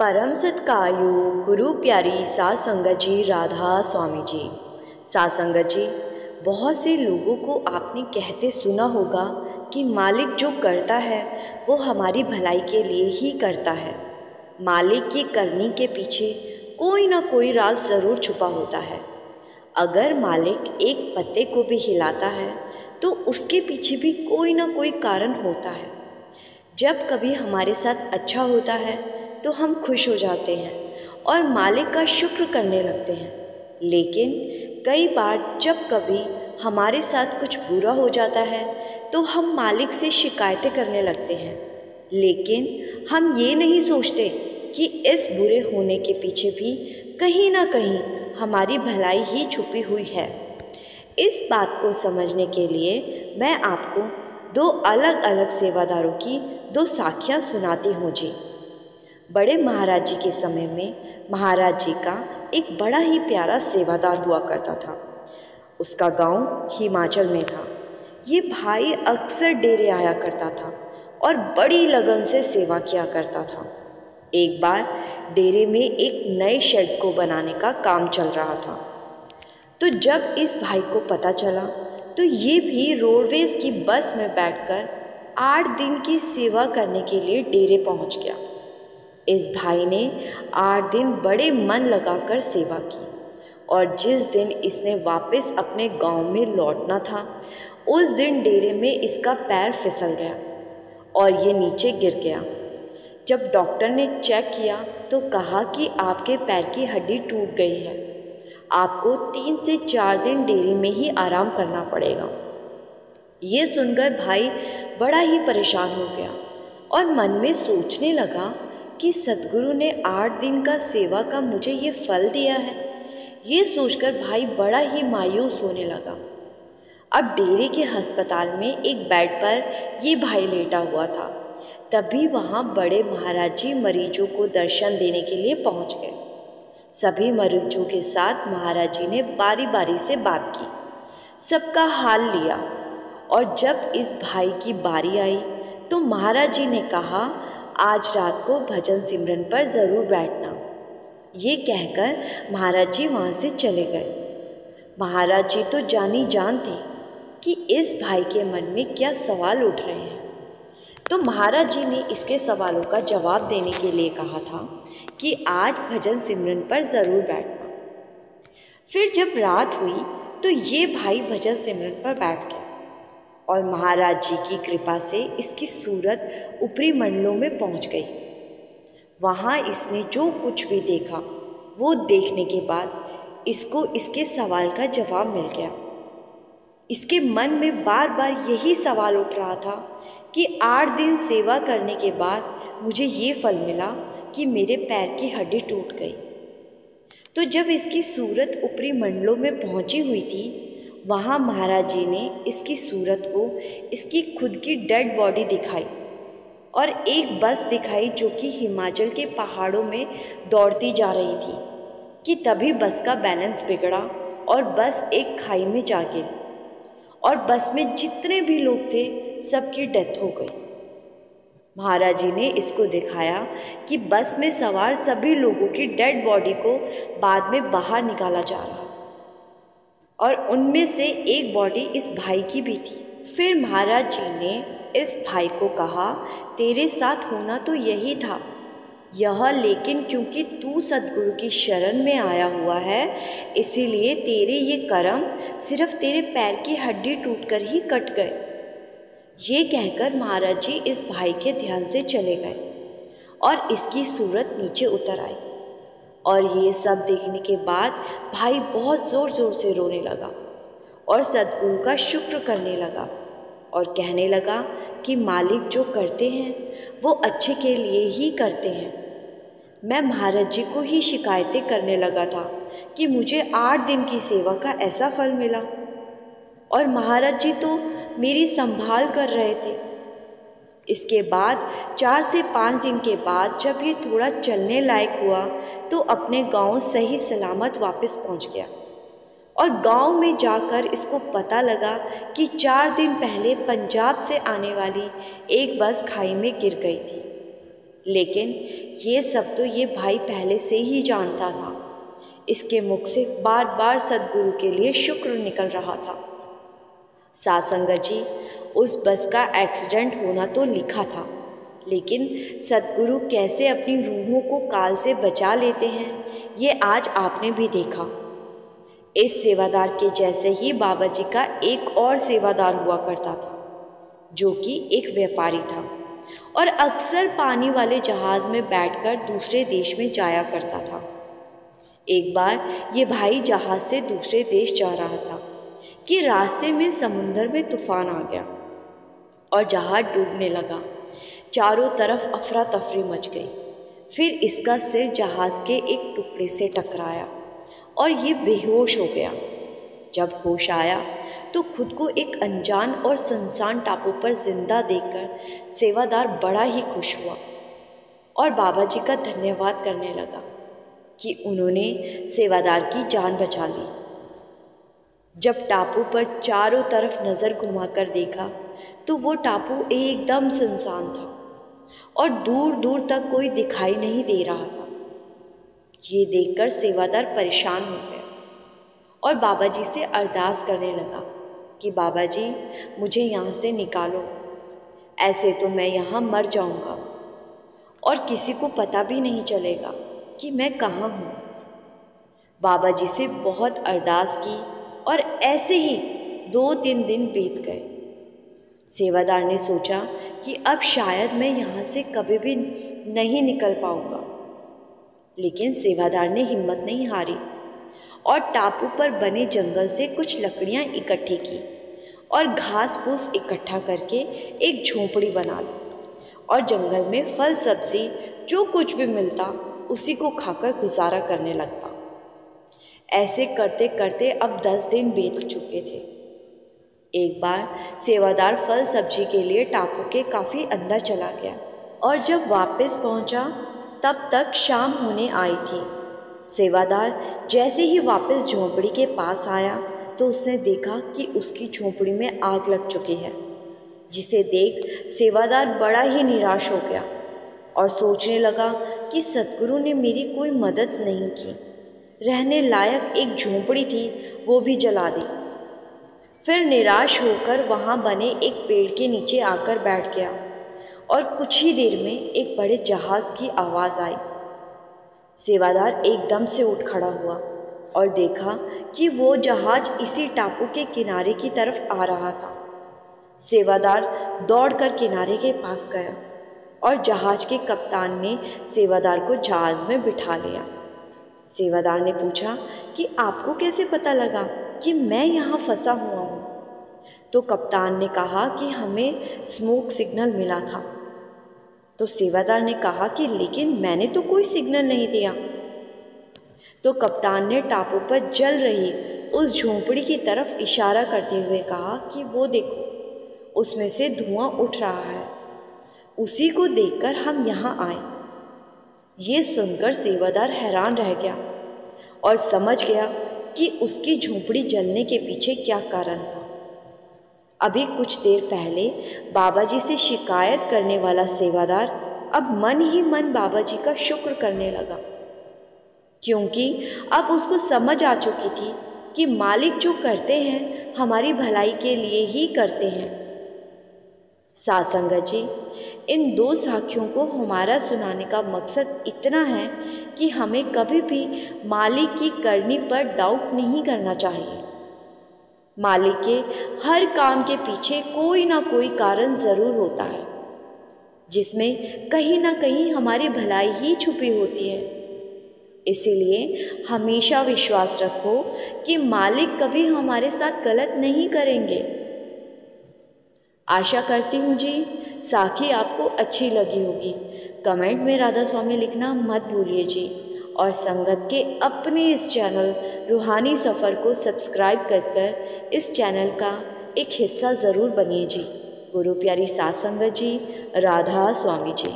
परम सत्कायो गुरु प्यारी सात संगत जी, राधा स्वामी जी। सात संगत जी, बहुत से लोगों को आपने कहते सुना होगा कि मालिक जो करता है वो हमारी भलाई के लिए ही करता है। मालिक की करनी के पीछे कोई ना कोई राज ज़रूर छुपा होता है। अगर मालिक एक पत्ते को भी हिलाता है तो उसके पीछे भी कोई ना कोई कारण होता है। जब कभी हमारे साथ अच्छा होता है तो हम खुश हो जाते हैं और मालिक का शुक्र करने लगते हैं, लेकिन कई बार जब कभी हमारे साथ कुछ बुरा हो जाता है तो हम मालिक से शिकायतें करने लगते हैं, लेकिन हम ये नहीं सोचते कि इस बुरे होने के पीछे भी कहीं ना कहीं हमारी भलाई ही छुपी हुई है। इस बात को समझने के लिए मैं आपको दो अलग अलग सेवादारों की दो साखियाँ सुनाती हूँ जी। बड़े महाराज जी के समय में महाराज जी का एक बड़ा ही प्यारा सेवादार हुआ करता था। उसका गांव हिमाचल में था। ये भाई अक्सर डेरे आया करता था और बड़ी लगन से सेवा किया करता था। एक बार डेरे में एक नए शेड को बनाने का काम चल रहा था, तो जब इस भाई को पता चला तो ये भी रोडवेज की बस में बैठकर 8 दिन की सेवा करने के लिए डेरे पहुंच गया। इस भाई ने 8 दिन बड़े मन लगाकर सेवा की और जिस दिन इसने वापस अपने गांव में लौटना था उस दिन डेरे में इसका पैर फिसल गया और ये नीचे गिर गया। जब डॉक्टर ने चेक किया तो कहा कि आपके पैर की हड्डी टूट गई है, आपको 3 से 4 दिन डेरे में ही आराम करना पड़ेगा। ये सुनकर भाई बड़ा ही परेशान हो गया और मन में सोचने लगा कि सद्गुरु ने 8 दिन का सेवा का मुझे ये फल दिया है। ये सोचकर भाई बड़ा ही मायूस होने लगा। अब डेरे के अस्पताल में एक बेड पर ये भाई लेटा हुआ था। तभी वहाँ बड़े महाराज जी मरीजों को दर्शन देने के लिए पहुँच गए। सभी मरीजों के साथ महाराज जी ने बारी बारी से बात की, सबका हाल लिया और जब इस भाई की बारी आई तो महाराज जी ने कहा, आज रात को भजन सिमरन पर ज़रूर बैठना। ये कहकर महाराज जी वहाँ से चले गए। महाराज जी तो जानी जान थे कि इस भाई के मन में क्या सवाल उठ रहे हैं, तो महाराज जी ने इसके सवालों का जवाब देने के लिए कहा था कि आज भजन सिमरन पर ज़रूर बैठना। फिर जब रात हुई तो ये भाई भजन सिमरन पर बैठ गया और महाराज जी की कृपा से इसकी सूरत ऊपरी मंडलों में पहुंच गई। वहाँ इसने जो कुछ भी देखा वो देखने के बाद इसको इसके सवाल का जवाब मिल गया। इसके मन में बार बार यही सवाल उठ रहा था कि 8 दिन सेवा करने के बाद मुझे ये फल मिला कि मेरे पैर की हड्डी टूट गई। तो जब इसकी सूरत ऊपरी मंडलों में पहुंची हुई थी, वहाँ महाराज जी ने इसकी सूरत को इसकी खुद की डेड बॉडी दिखाई और एक बस दिखाई जो कि हिमाचल के पहाड़ों में दौड़ती जा रही थी कि तभी बस का बैलेंस बिगड़ा और बस एक खाई में जा गिरी और बस में जितने भी लोग थे सबकी डेथ हो गई। महाराज जी ने इसको दिखाया कि बस में सवार सभी लोगों की डेड बॉडी को बाद में बाहर निकाला जा रहा था और उनमें से एक बॉडी इस भाई की भी थी। फिर महाराज जी ने इस भाई को कहा, तेरे साथ होना तो यही था यह, लेकिन क्योंकि तू सद्गुरु की शरण में आया हुआ है इसीलिए तेरे ये कर्म सिर्फ तेरे पैर की हड्डी टूटकर ही कट गए। ये कहकर महाराज जी इस भाई के ध्यान से चले गए और इसकी सूरत नीचे उतर आई और ये सब देखने के बाद भाई बहुत ज़ोर ज़ोर से रोने लगा और सद्गुरु का शुक्र करने लगा और कहने लगा कि मालिक जो करते हैं वो अच्छे के लिए ही करते हैं। मैं महाराज जी को ही शिकायतें करने लगा था कि मुझे 8 दिन की सेवा का ऐसा फल मिला और महाराज जी तो मेरी संभाल कर रहे थे। इसके बाद 4 से 5 दिन के बाद जब ये थोड़ा चलने लायक हुआ तो अपने गांव सही सलामत वापस पहुंच गया और गांव में जाकर इसको पता लगा कि 4 दिन पहले पंजाब से आने वाली एक बस खाई में गिर गई थी। लेकिन ये सब तो ये भाई पहले से ही जानता था। इसके मुख से बार बार सद्गुरु के लिए शुक्र निकल रहा था। साध संगत जी, उस बस का एक्सीडेंट होना तो लिखा था, लेकिन सद्गुरु कैसे अपनी रूहों को काल से बचा लेते हैं, ये आज आपने भी देखा। इस सेवादार के जैसे ही बाबा जी का एक और सेवादार हुआ करता था, जो कि एक व्यापारी था और अक्सर पानी वाले जहाज़ में बैठकर दूसरे देश में जाया करता था। एक बार ये भाई जहाज़ से दूसरे देश जा रहा था कि रास्ते में समुंदर में तूफान आ गया और जहाज़ डूबने लगा। चारों तरफ अफरा तफरी मच गई। फिर इसका सिर जहाज़ के एक टुकड़े से टकराया और ये बेहोश हो गया। जब होश आया तो खुद को एक अनजान और सुनसान टापू पर जिंदा देखकर सेवादार बड़ा ही खुश हुआ और बाबा जी का धन्यवाद करने लगा कि उन्होंने सेवादार की जान बचा ली। जब टापू पर चारों तरफ नज़र घुमाकर देखा तो वो टापू एकदम सुनसान था और दूर दूर तक कोई दिखाई नहीं दे रहा था। ये देखकर सेवादार परेशान हो गया और बाबा जी से अरदास करने लगा कि बाबा जी, मुझे यहाँ से निकालो, ऐसे तो मैं यहाँ मर जाऊँगा और किसी को पता भी नहीं चलेगा कि मैं कहाँ हूँ। बाबा जी से बहुत अरदास की और ऐसे ही 2-3 दिन बीत गए। सेवादार ने सोचा कि अब शायद मैं यहाँ से कभी भी नहीं निकल पाऊँगा, लेकिन सेवादार ने हिम्मत नहीं हारी और टापू पर बने जंगल से कुछ लकड़ियाँ इकट्ठी की और घास फूस इकट्ठा करके एक झोंपड़ी बना ली और जंगल में फल सब्जी जो कुछ भी मिलता उसी को खाकर गुजारा करने लगता। ऐसे करते करते अब 10 दिन बीत चुके थे। एक बार सेवादार फल सब्जी के लिए टापू के काफ़ी अंदर चला गया और जब वापस पहुंचा तब तक शाम होने आई थी। सेवादार जैसे ही वापस झोंपड़ी के पास आया तो उसने देखा कि उसकी झोंपड़ी में आग लग चुकी है, जिसे देख सेवादार बड़ा ही निराश हो गया और सोचने लगा कि सद्गुरु ने मेरी कोई मदद नहीं की। रहने लायक एक झोंपड़ी थी, वो भी जला दी। फिर निराश होकर वहाँ बने एक पेड़ के नीचे आकर बैठ गया और कुछ ही देर में एक बड़े जहाज़ की आवाज़ आई। सेवादार एकदम से उठ खड़ा हुआ और देखा कि वो जहाज़ इसी टापू के किनारे की तरफ आ रहा था। सेवादार दौड़कर किनारे के पास गया और जहाज़ के कप्तान ने सेवादार को जहाज़ में बिठा लिया। सेवादार ने पूछा कि आपको कैसे पता लगा कि मैं यहाँ फंसा हुआ हूँ? तो कप्तान ने कहा कि हमें स्मोक सिग्नल मिला था। तो सेवादार ने कहा कि लेकिन मैंने तो कोई सिग्नल नहीं दिया। तो कप्तान ने टापू पर जल रही उस झोंपड़ी की तरफ इशारा करते हुए कहा कि वो देखो, उसमें से धुआं उठ रहा है, उसी को देखकर हम यहाँ आए। ये सुनकर सेवादार हैरान रह गया और समझ गया कि उसकी झोंपड़ी जलने के पीछे क्या कारण था। अभी कुछ देर पहले बाबा जी से शिकायत करने वाला सेवादार अब मन ही मन बाबा जी का शुक्र करने लगा, क्योंकि अब उसको समझ आ चुकी थी कि मालिक जो करते हैं हमारी भलाई के लिए ही करते हैं। साध संगत जी, इन 2 साखियों को हमारा सुनाने का मकसद इतना है कि हमें कभी भी मालिक की करनी पर डाउट नहीं करना चाहिए। मालिक के हर काम के पीछे कोई ना कोई कारण ज़रूर होता है, जिसमें कहीं ना कहीं हमारी भलाई ही छुपी होती है। इसीलिए हमेशा विश्वास रखो कि मालिक कभी हमारे साथ गलत नहीं करेंगे। आशा करती हूँ जी साखी आपको अच्छी लगी होगी। कमेंट में राधा स्वामी लिखना मत भूलिए जी, और संगत के अपने इस चैनल रूहानी सफ़र को सब्सक्राइब कर इस चैनल का एक हिस्सा ज़रूर बनिए जी। गुरु प्यारी साध संगत जी, राधा स्वामी जी।